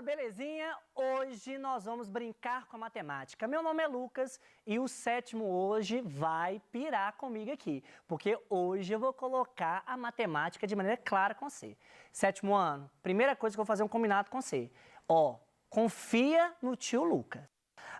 belezinha? Hoje nós vamos brincar com a matemática. Meu nome é Lucas e o sétimo hoje vai pirar comigo aqui, porque hoje eu vou colocar a matemática de maneira clara com você. Sétimo ano, primeira coisa que eu vou fazer um combinado com você. Confia no tio Lucas.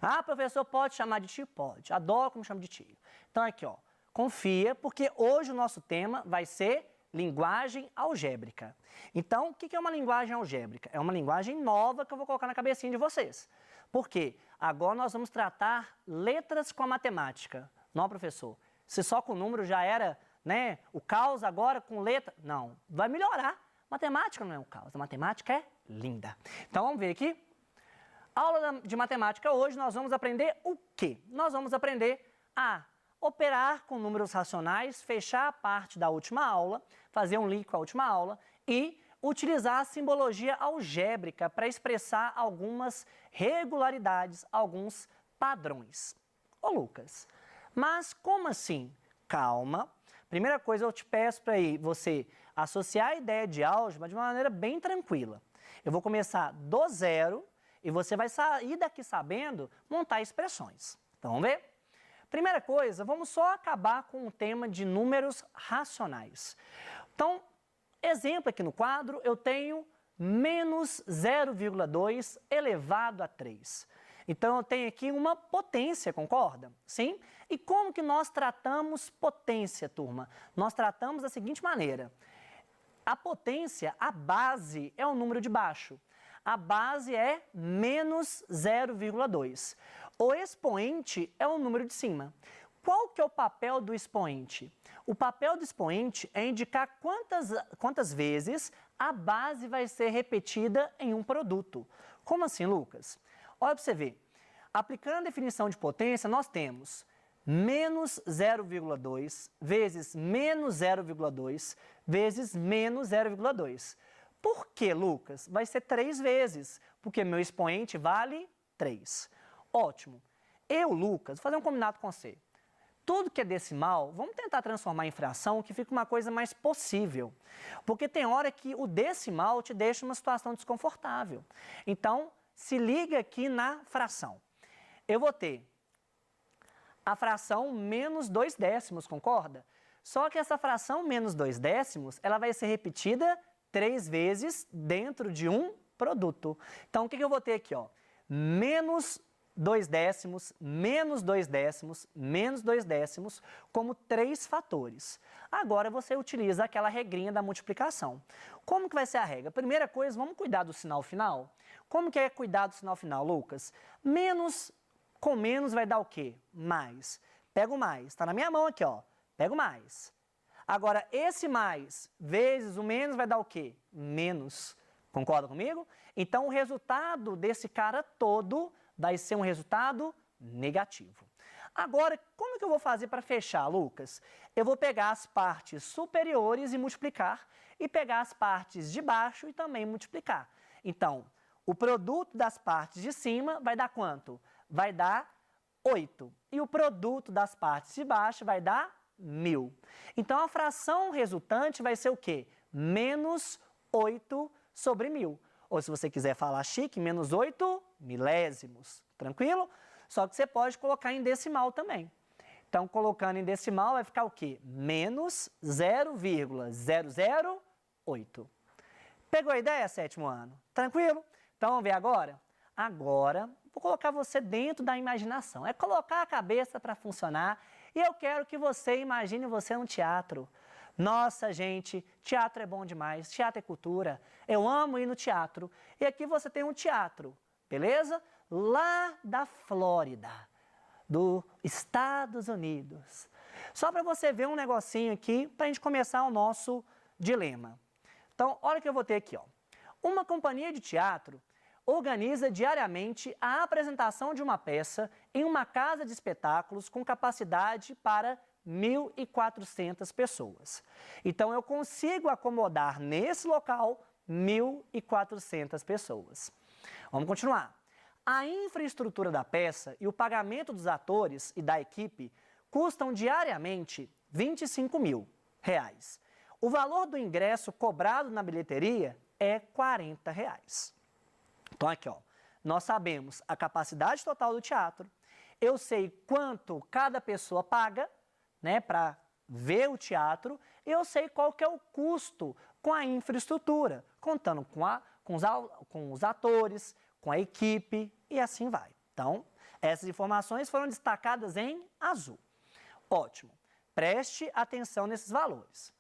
Ah, professor, pode chamar de tio? Pode. Adoro como chama de tio. Então aqui, confia, porque hoje o nosso tema vai ser linguagem algébrica. Então, o que é uma linguagem algébrica? É uma linguagem nova que eu vou colocar na cabecinha de vocês. Por quê? Agora nós vamos tratar letras com a matemática. Não, professor, se só com número já era, né, o caos, agora com letra... Não, vai melhorar. Matemática não é um caos, a matemática é linda. Então, vamos ver aqui. Aula de matemática hoje, nós vamos aprender o quê? Nós vamos aprender a operar com números racionais, fechar a parte da última aula, fazer um link com a última aula e utilizar a simbologia algébrica para expressar algumas regularidades, alguns padrões. Ô Lucas, mas como assim? Calma. Primeira coisa, eu te peço para você associar a ideia de álgebra de uma maneira bem tranquila. Eu vou começar do zero e você vai sair daqui sabendo montar expressões. Então, vamos ver? Primeira coisa, vamos só acabar com o tema de números racionais. Então, exemplo aqui no quadro, eu tenho menos 0,2 elevado a 3. Então, eu tenho aqui uma potência, concorda? Sim? E como que nós tratamos potência, turma? Nós tratamos da seguinte maneira. A potência, a base, é o número de baixo. A base é menos 0,2. O expoente é o número de cima. Qual que é o papel do expoente? O papel do expoente é indicar quantas vezes a base vai ser repetida em um produto. Como assim, Lucas? Olha para você ver. Aplicando a definição de potência, nós temos menos 0,2 vezes menos 0,2 vezes menos 0,2. Por que, Lucas? Vai ser 3 vezes, porque meu expoente vale 3. Ótimo. Eu, Lucas, vou fazer um combinado com você. Tudo que é decimal, vamos tentar transformar em fração, que fica uma coisa mais possível. Porque tem hora que o decimal te deixa numa situação desconfortável. Então, se liga aqui na fração. Eu vou ter a fração menos 2 décimos, concorda? Só que essa fração menos 2 décimos, ela vai ser repetida 3 vezes dentro de um produto. Então, o que eu vou ter aqui? Menos 2 décimos, menos 2 décimos, menos 2 décimos, como 3 fatores. Agora você utiliza aquela regrinha da multiplicação. Como que vai ser a regra? Primeira coisa, vamos cuidar do sinal final. Como que é cuidar do sinal final, Lucas? Menos com menos vai dar o quê? Mais. Pega o mais. Está na minha mão aqui, Pega o mais. Agora, esse mais vezes o menos vai dar o quê? Menos. Concorda comigo? Então, o resultado desse cara todo vai ser um resultado negativo. Agora, como que eu vou fazer para fechar, Lucas? Eu vou pegar as partes superiores e multiplicar, e pegar as partes de baixo e também multiplicar. Então, o produto das partes de cima vai dar quanto? Vai dar 8. E o produto das partes de baixo vai dar 1000. Então, a fração resultante vai ser o quê? Menos 8 sobre 1000. Ou se você quiser falar chique, menos 8 milésimos. Tranquilo? Só que você pode colocar em decimal também. Então, colocando em decimal vai ficar o quê? Menos 0,008. Pegou a ideia, sétimo ano? Tranquilo? Então, vamos ver agora? Agora, vou colocar você dentro da imaginação. É colocar a cabeça para funcionar. E eu quero que você imagine você num teatro. Nossa, gente, teatro é bom demais, teatro é cultura. Eu amo ir no teatro. E aqui você tem um teatro, beleza? Lá da Flórida, dos Estados Unidos. Só para você ver um negocinho aqui, para a gente começar o nosso dilema. Então, olha o que eu vou ter aqui, Uma companhia de teatro organiza diariamente a apresentação de uma peça em uma casa de espetáculos com capacidade para 1.400 pessoas. Então, eu consigo acomodar nesse local 1.400 pessoas. Vamos continuar. A infraestrutura da peça e o pagamento dos atores e da equipe custam diariamente R$25.000. O valor do ingresso cobrado na bilheteria é R$40. Então, aqui, ó, nós sabemos a capacidade total do teatro, eu sei quanto cada pessoa paga, né, para ver o teatro, e eu sei qual que é o custo com a infraestrutura, contando com os atores, com a equipe e assim vai. Então, essas informações foram destacadas em azul. Ótimo. Preste atenção nesses valores.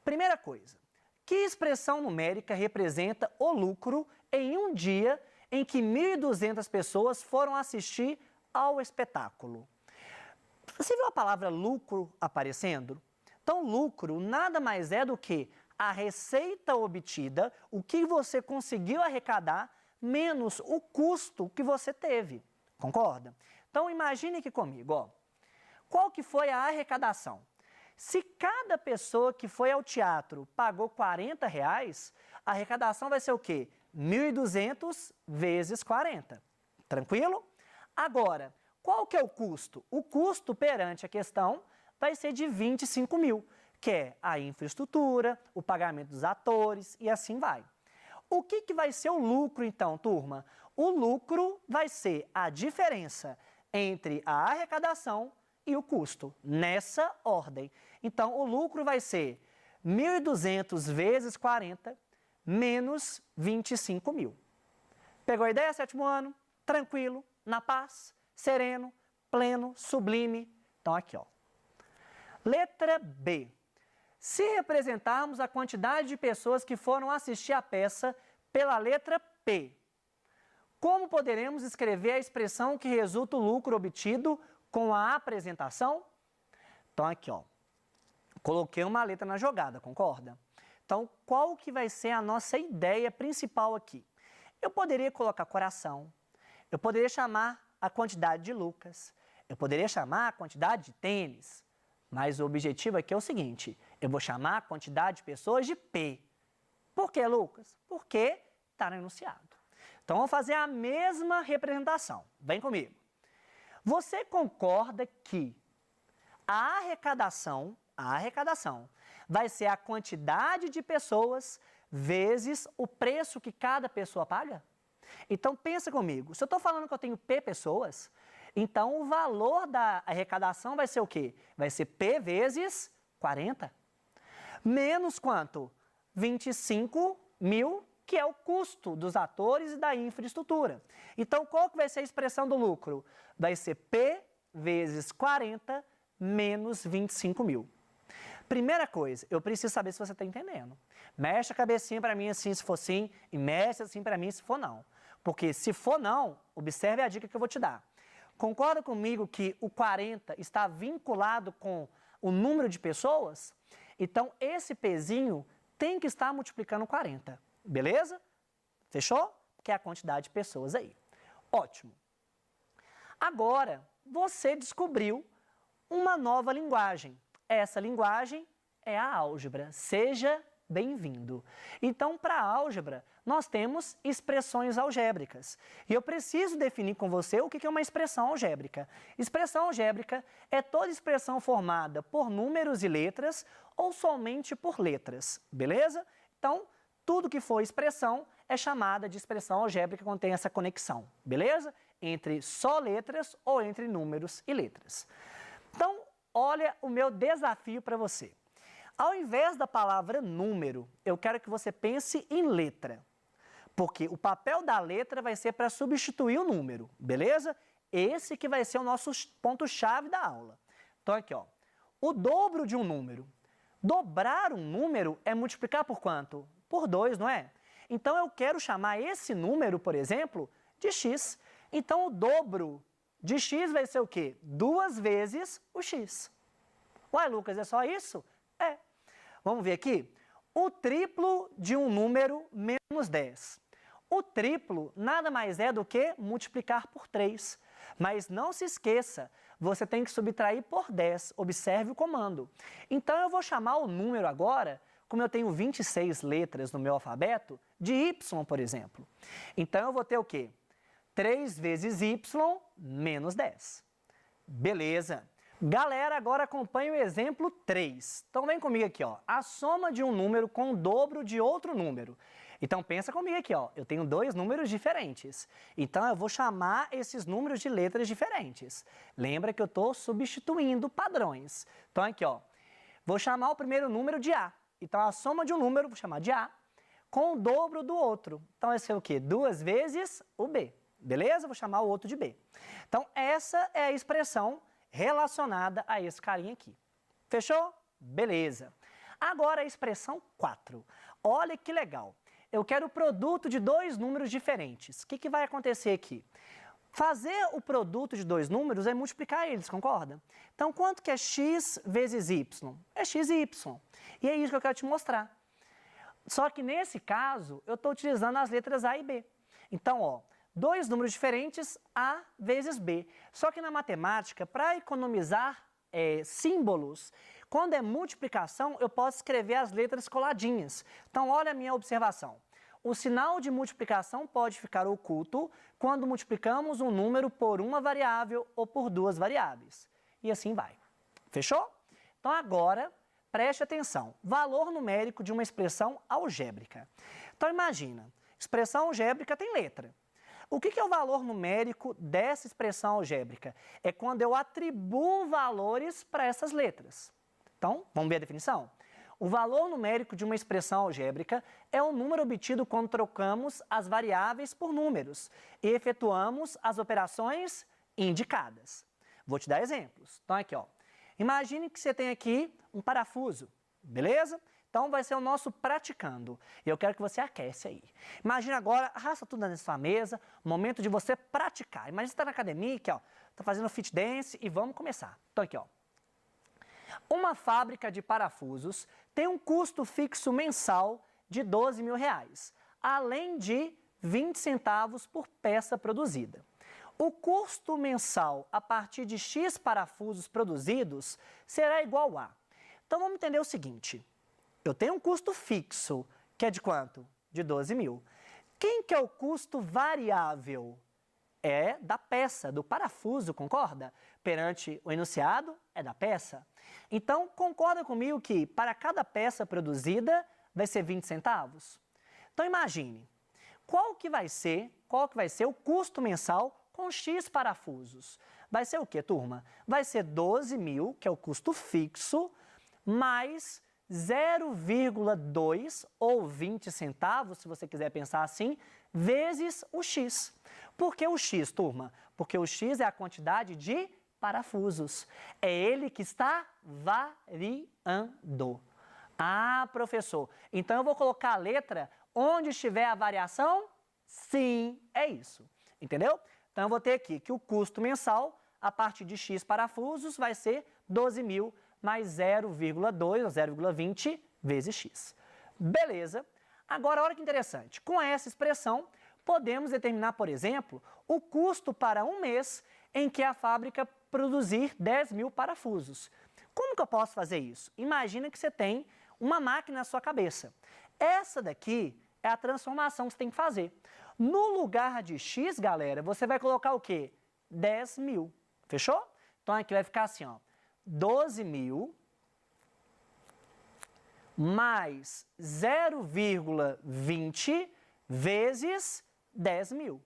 Primeira coisa, que expressão numérica representa o lucro em um dia em que 1.200 pessoas foram assistir ao espetáculo? Você viu a palavra lucro aparecendo? Então, lucro nada mais é do que a receita obtida, o que você conseguiu arrecadar, menos o custo que você teve. Concorda? Então, imagine aqui comigo, ó. Qual que foi a arrecadação? Se cada pessoa que foi ao teatro pagou R$40, a arrecadação vai ser o quê? 1.200 vezes 40. Tranquilo? Agora, qual que é o custo? O custo perante a questão vai ser de 25 mil, que é a infraestrutura, o pagamento dos atores e assim vai. O que vai ser o lucro então, turma? O lucro vai ser a diferença entre a arrecadação e o custo, nessa ordem. Então, o lucro vai ser 1.200 vezes 40 menos 25 mil. Pegou a ideia, sétimo ano? Tranquilo, na paz, sereno, pleno, sublime. Então, aqui, ó. Letra B. Se representarmos a quantidade de pessoas que foram assistir a peça pela letra P, como poderemos escrever a expressão que resulta o lucro obtido com a apresentação? Então, aqui, ó. Coloquei uma letra na jogada, concorda? Então, qual que vai ser a nossa ideia principal aqui? Eu poderia colocar coração, eu poderia chamar a quantidade de Lucas, eu poderia chamar a quantidade de tênis, mas o objetivo aqui é o seguinte, eu vou chamar a quantidade de pessoas de P. Por que, Lucas? Porque está no enunciado. Então, vamos fazer a mesma representação. Vem comigo. Você concorda que a arrecadação vai ser a quantidade de pessoas vezes o preço que cada pessoa paga? Então, pensa comigo. Se eu estou falando que eu tenho P pessoas, então o valor da arrecadação vai ser o quê? Vai ser P vezes 40. Menos quanto? 25 mil, que é o custo dos atores e da infraestrutura. Então, qual que vai ser a expressão do lucro? Vai ser P vezes 40 menos 25 mil. Primeira coisa, eu preciso saber se você está entendendo. Mexe a cabecinha para mim assim se for sim, e mexe assim para mim se for não. Porque se for não, observe a dica que eu vou te dar. Concorda comigo que o 40 está vinculado com o número de pessoas? Então, esse pezinho tem que estar multiplicando 40, beleza? Fechou? Que é a quantidade de pessoas aí. Ótimo. Agora, você descobriu uma nova linguagem. Essa linguagem é a álgebra. Seja bem-vindo. Então, para a álgebra, nós temos expressões algébricas. E eu preciso definir com você o que é uma expressão algébrica. Expressão algébrica é toda expressão formada por números e letras ou somente por letras, beleza? Então, tudo que for expressão é chamada de expressão algébrica quando tem essa conexão, beleza? Entre só letras ou entre números e letras. Então, olha o meu desafio para você. Ao invés da palavra número, eu quero que você pense em letra. Porque o papel da letra vai ser para substituir o número, beleza? Esse que vai ser o nosso ponto-chave da aula. Então, aqui, ó. O dobro de um número. Dobrar um número é multiplicar por quanto? Por 2, não é? Então, eu quero chamar esse número, por exemplo, de x. Então, o dobro de x vai ser o quê? 2 vezes o x. Ué, Lucas, é só isso? É. Vamos ver aqui? O triplo de um número menos 10. O triplo nada mais é do que multiplicar por 3. Mas não se esqueça, você tem que subtrair por 10. Observe o comando. Então, eu vou chamar o número agora, como eu tenho 26 letras no meu alfabeto, de y, por exemplo. Então, eu vou ter o quê? 3 vezes y menos 10. Beleza. Galera, agora acompanhe o exemplo 3. Então, vem comigo aqui, ó. A soma de um número com o dobro de outro número. Então, pensa comigo aqui, ó. Eu tenho dois números diferentes. Então, eu vou chamar esses números de letras diferentes. Lembra que eu estou substituindo padrões. Então, aqui, ó. Vou chamar o primeiro número de A. Então, a soma de um número, vou chamar de A, com o dobro do outro. Então, vai ser o quê? 2 vezes o B. Beleza? Vou chamar o outro de B. Então, essa é a expressão relacionada a esse carinha aqui. Fechou? Beleza. Agora, a expressão 4. Olha que legal. Eu quero o produto de dois números diferentes. O que vai acontecer aqui? Fazer o produto de dois números é multiplicar eles, concorda? Então, quanto que é x vezes y? É x e y. E é isso que eu quero te mostrar. Só que nesse caso, eu estou utilizando as letras A e B. Então, ó, dois números diferentes, A vezes B. Só que na matemática, para economizar símbolos, quando é multiplicação, eu posso escrever as letras coladinhas. Então, olha a minha observação. O sinal de multiplicação pode ficar oculto quando multiplicamos um número por uma variável ou por duas variáveis. E assim vai. Fechou? Então, agora, preste atenção. Valor numérico de uma expressão algébrica. Então, imagina, expressão algébrica tem letra. O que é o valor numérico dessa expressão algébrica? É quando eu atribuo valores para essas letras. Então, vamos ver a definição? O valor numérico de uma expressão algébrica é o número obtido quando trocamos as variáveis por números e efetuamos as operações indicadas. Vou te dar exemplos. Então, aqui, ó. Imagine que você tem aqui um parafuso, beleza? Então, vai ser o nosso praticando. E eu quero que você aquece aí. Imagina agora, arrasta tudo na sua mesa, momento de você praticar. Imagina você está na academia, aqui, ó, está fazendo fit dance e vamos começar. Então, aqui, ó. Uma fábrica de parafusos tem um custo fixo mensal de R$12.000, além de 20 centavos por peça produzida. O custo mensal a partir de X parafusos produzidos será igual a... Então, vamos entender o seguinte. Eu tenho um custo fixo, que é de quanto? De 12.000. Quem que é o custo variável? É da peça, do parafuso, concorda? Perante o enunciado, é da peça. Então, concorda comigo que para cada peça produzida vai ser 20 centavos? Então, imagine, qual que vai ser o custo mensal com X parafusos? Vai ser o quê, turma? Vai ser 12.000, que é o custo fixo, mais 0,2 ou 20 centavos, se você quiser pensar assim, vezes o X. Por que o X, turma? Porque o X é a quantidade de parafusos. É ele que está variando. Ah, professor, então eu vou colocar a letra onde estiver a variação? Sim, é isso. Entendeu? Então eu vou ter aqui que o custo mensal, a partir de X parafusos, vai ser 12.000 mais 0,2 ou 0,20 vezes X. Beleza. Agora, olha que interessante. Com essa expressão, podemos determinar, por exemplo, o custo para um mês em que a fábrica produzir 10.000 parafusos. Como que eu posso fazer isso? Imagina que você tem uma máquina na sua cabeça. Essa daqui é a transformação que você tem que fazer. No lugar de X, galera, você vai colocar o quê? 10.000. Fechou? Então, aqui vai ficar assim, ó. 12.000 mais 0,20 vezes 10.000.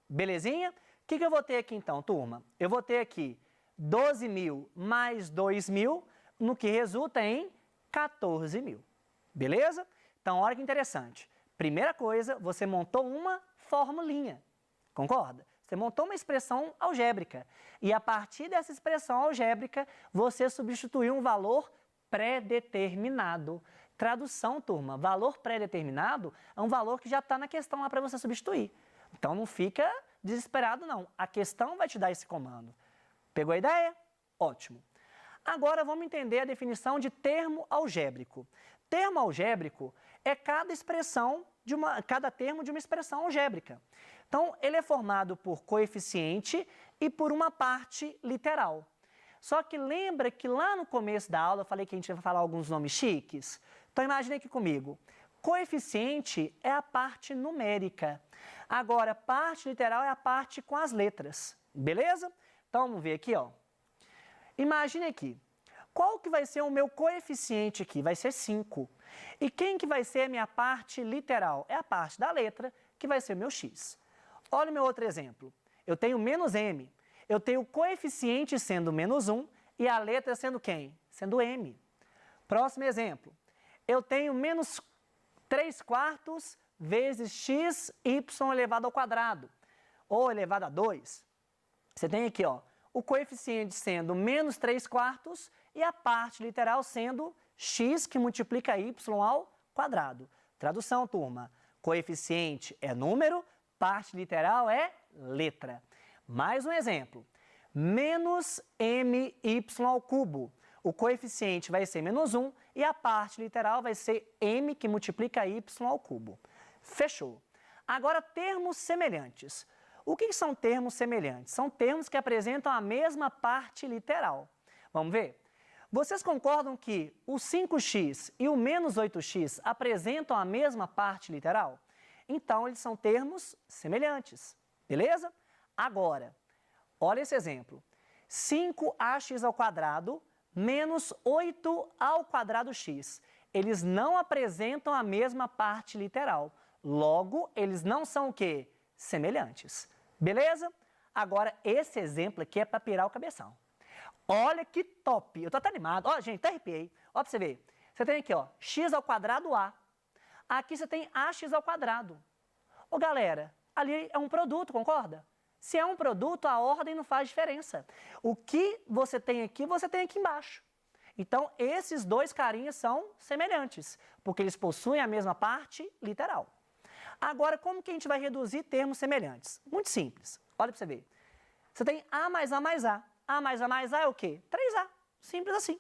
Belezinha? O que eu vou ter aqui então, turma? Eu vou ter aqui 12.000 mais 2.000, no que resulta em 14.000. Beleza? Então, olha que interessante. Primeira coisa, você montou uma formulinha. Concorda? Você montou uma expressão algébrica. E a partir dessa expressão algébrica, você substituiu um valor pré-determinado. Tradução, turma, valor pré-determinado é um valor que já está na questão lá para você substituir. Então, não fica desesperado, não. A questão vai te dar esse comando. Pegou a ideia? Ótimo. Agora, vamos entender a definição de termo algébrico. Termo algébrico é cada termo de uma expressão algébrica. Então, ele é formado por coeficiente e por uma parte literal. Só que lembra que lá no começo da aula eu falei que a gente vai falar alguns nomes chiques? Então, imagine aqui comigo. Coeficiente é a parte numérica. Agora, parte literal é a parte com as letras. Beleza? Então, vamos ver aqui, ó. Imagine aqui. Qual que vai ser o meu coeficiente aqui? Vai ser 5. E quem que vai ser a minha parte literal? É a parte da letra, que vai ser o meu x. Olha o meu outro exemplo. Eu tenho menos m. Eu tenho o coeficiente sendo menos 1 e a letra sendo quem? Sendo m. Próximo exemplo. Eu tenho menos 3/4 vezes x, y elevado ao quadrado, ou elevado a 2. Você tem aqui, ó, o coeficiente sendo menos 3/4 e a parte literal sendo x que multiplica y ao quadrado. Tradução, turma. Coeficiente é número, parte literal é letra. Mais um exemplo. Menos my ao cubo. O coeficiente vai ser menos 1 e a parte literal vai ser m que multiplica y ao cubo. Fechou. Agora, termos semelhantes. O que são termos semelhantes? São termos que apresentam a mesma parte literal. Vamos ver? Vocês concordam que o 5x e o menos 8x apresentam a mesma parte literal? Então, eles são termos semelhantes. Beleza? Agora, olha esse exemplo. 5ax ao quadrado menos 8 ao quadrado x. Eles não apresentam a mesma parte literal. Logo, eles não são o quê? Semelhantes. Beleza? Agora, esse exemplo aqui é para pirar o cabeção. Olha que top! Eu tô até animado. Ó, gente, até arrepiei. Ó, pra você ver. Você tem aqui, ó, x ao quadrado a. Aqui você tem ax ao quadrado. Ô, galera, ali é um produto, concorda? Se é um produto, a ordem não faz diferença. O que você tem aqui embaixo. Então, esses dois carinhas são semelhantes, porque eles possuem a mesma parte literal. Agora, como que a gente vai reduzir termos semelhantes? Muito simples. Olha para você ver. Você tem a mais a mais a. A mais a mais a é o quê? 3a. Simples assim.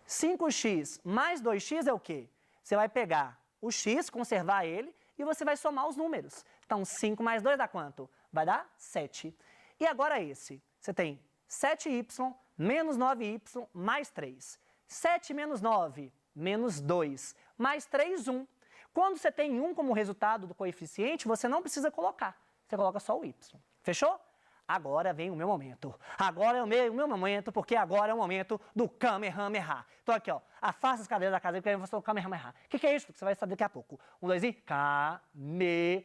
5x mais 2x é o quê? Você vai pegar o x, conservar ele, e você vai somar os números. Então, 5 mais 2 dá quanto? Vai dar 7. E agora esse. Você tem 7y menos 9y mais 3. 7 menos 9 menos 2 mais 3, 1. Quando você tem 1 como resultado do coeficiente, você não precisa colocar. Você coloca só o y. Fechou? Agora vem o meu momento. Agora é o meu momento, porque agora é o momento do Kamehameha. Então aqui, ó, afasta as cadeiras da casa, porque eu vou fazer o Kamehameha. O que é isso? Você vai saber daqui a pouco. 1, 2 e... Kamehameha.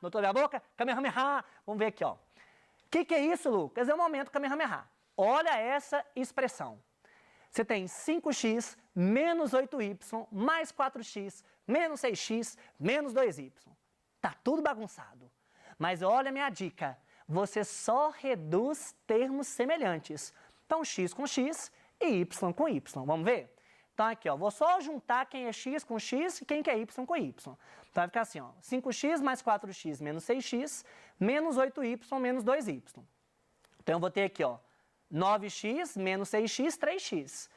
Notou minha boca? Kamehameha. Vamos ver aqui, ó. O que é isso, Lucas? É o momento Kamehameha. Olha essa expressão. Você tem 5x menos 8y mais 4x menos 6x menos 2y. Tá tudo bagunçado. Mas olha a minha dica, você só reduz termos semelhantes. Então, x com x e y com y. Vamos ver? Então, aqui, ó, vou só juntar quem é x com x e quem que é y com y. Então, vai ficar assim, ó, 5x mais 4x menos 6x menos 8y menos 2y. Então, eu vou ter aqui, ó, 9x menos 6x, 3x.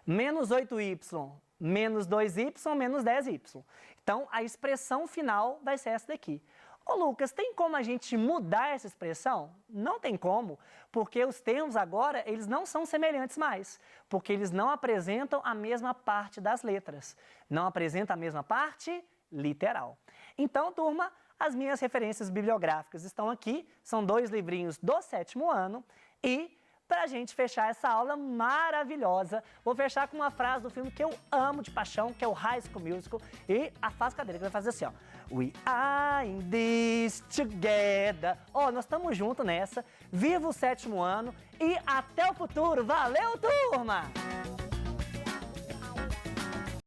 Menos 8y menos 2y menos 10y. Então, a expressão final vai ser essa daqui. Ô Lucas, tem como a gente mudar essa expressão? Não tem como, porque os termos agora, eles não são semelhantes mais, porque eles não apresentam a mesma parte das letras, não apresentam a mesma parte literal. Então, turma, as minhas referências bibliográficas estão aqui, são 2 livrinhos do 7º ano e... Para a gente fechar essa aula maravilhosa, vou fechar com uma frase do filme que eu amo de paixão, que é o High School Musical, e afasta a cadeira, que vai fazer assim, ó. We are in this together. Ó, nós estamos juntos nessa. Viva o 7º ano e até o futuro. Valeu, turma!